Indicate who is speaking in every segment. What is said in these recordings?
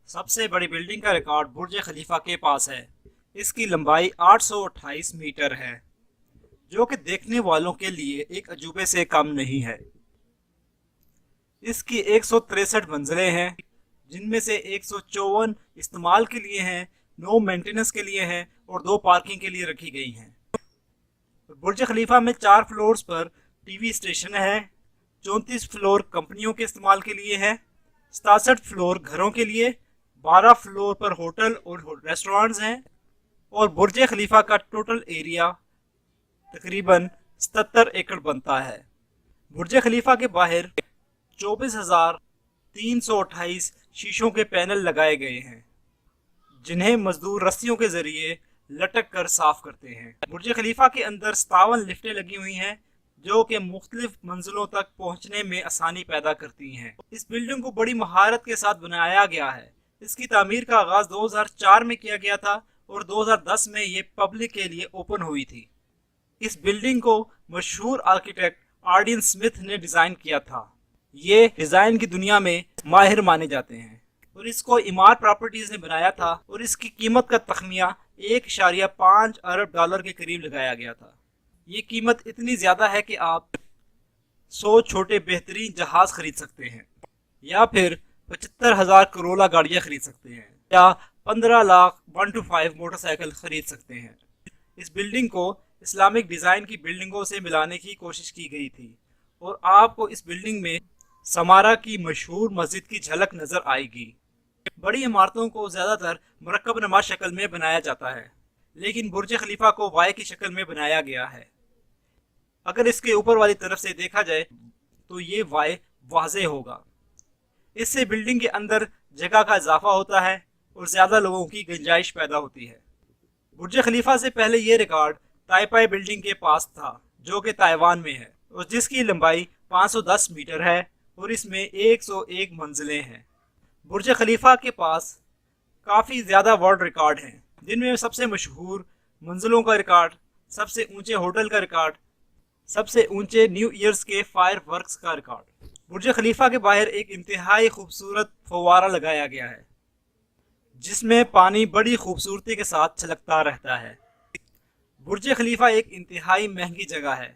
Speaker 1: سب سے بڑی بلڈنگ کا ریکارڈ برج خلیفہ کے پاس ہے۔ اس کی لمبائی 828 میٹر ہے، جو کہ دیکھنے والوں کے لیے ایک عجوبے سے کم نہیں ہے۔ اس کی 163 منزلیں ہیں، جن میں سے 154 استعمال کے لیے ہیں، 9 مینٹیننس کے لیے ہیں اور 2 پارکنگ کے لیے رکھی گئی ہیں۔ برج خلیفہ میں 4 فلورز پر ٹی وی اسٹیشن ہے، 34 فلور کمپنیوں کے استعمال کے لیے ہے، 67 فلور گھروں کے لیے، 12 فلور پر ہوٹل اور ریسٹورانٹس ہیں، اور برج خلیفہ کا ٹوٹل ایریا تقریباً 77 ایکڑ بنتا ہے۔ برج خلیفہ کے باہر 24,328 شیشوں کے پینل لگائے گئے ہیں، جنہیں مزدور رسیوں کے ذریعے لٹک کر صاف کرتے ہیں۔ برج خلیفہ کے اندر 57 لفٹیں لگی ہوئی ہیں، جو کہ مختلف منزلوں تک پہنچنے میں آسانی پیدا کرتی ہیں۔ اس بلڈنگ کو بڑی مہارت کے ساتھ بنایا گیا ہے۔ اس کی تعمیر کا آغاز 2004 میں کیا گیا تھا اور 2010 میں یہ پبلک کے لیے اوپن ہوئی تھی۔ اس بلڈنگ کو مشہور آرکیٹیکٹ آرڈین سمتھ نے ڈیزائن کیا تھا۔ یہ ڈیزائن کی دنیا میں ماہر مانے جاتے ہیں، اور اس کو امار پراپرٹیز نے بنایا تھا، اور اس کی قیمت کا تخمینہ 1.5 ارب ڈالر کے قریب لگایا گیا تھا۔ یہ قیمت اتنی زیادہ ہے کہ آپ 100 چھوٹے بہترین جہاز خرید سکتے ہیں، یا پھر 75,000 کرولا گاڑیاں خرید سکتے ہیں، یا 15 لاکھ 1-5 موٹر سائیکل خرید سکتے ہیں۔ اس بلڈنگ کو اسلامک ڈیزائن کی بلڈنگوں سے ملانے کی کوشش کی گئی تھی، اور آپ کو اس بلڈنگ میں سمارا کی مشہور مسجد کی جھلک نظر آئے گی۔ بڑی عمارتوں کو زیادہ تر مرکب نما شکل میں بنایا جاتا ہے، لیکن برج خلیفہ کو وائی کی شکل میں بنایا گیا ہے۔ اگر اس کے اوپر والی طرف سے دیکھا جائے تو یہ وائی واضح ہوگا۔ اس سے بلڈنگ کے اندر جگہ کا اضافہ ہوتا ہے اور زیادہ لوگوں کی گنجائش پیدا ہوتی ہے۔ برج خلیفہ سے پہلے یہ ریکارڈ تائپائی بلڈنگ کے پاس تھا، جو کہ تائیوان میں ہے، اور جس کی لمبائی 510 میٹر ہے اور اس میں 101 منزلیں ہیں۔ برج خلیفہ کے پاس کافی زیادہ ورلڈ ریکارڈ ہیں، جن میں سب سے مشہور منزلوں کا ریکارڈ، سب سے اونچے ہوٹل کا ریکارڈ، سب سے اونچے نیو ایئرز کے فائر ورکس کا ریکارڈ۔ برج خلیفہ کے باہر ایک انتہائی خوبصورت فوارہ لگایا گیا ہے، جس میں پانی بڑی خوبصورتی کے ساتھ چھلکتا رہتا ہے۔ برج خلیفہ ایک انتہائی مہنگی جگہ ہے،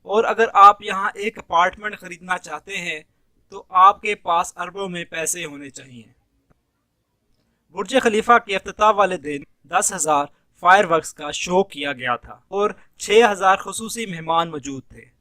Speaker 1: اور اگر آپ یہاں ایک اپارٹمنٹ خریدنا چاہتے ہیں تو آپ کے پاس اربوں میں پیسے ہونے چاہیے۔ برج خلیفہ کے افتتاح والے دن 10,000 فائر ورکس کا شو کیا گیا تھا اور 6,000 خصوصی مہمان موجود تھے۔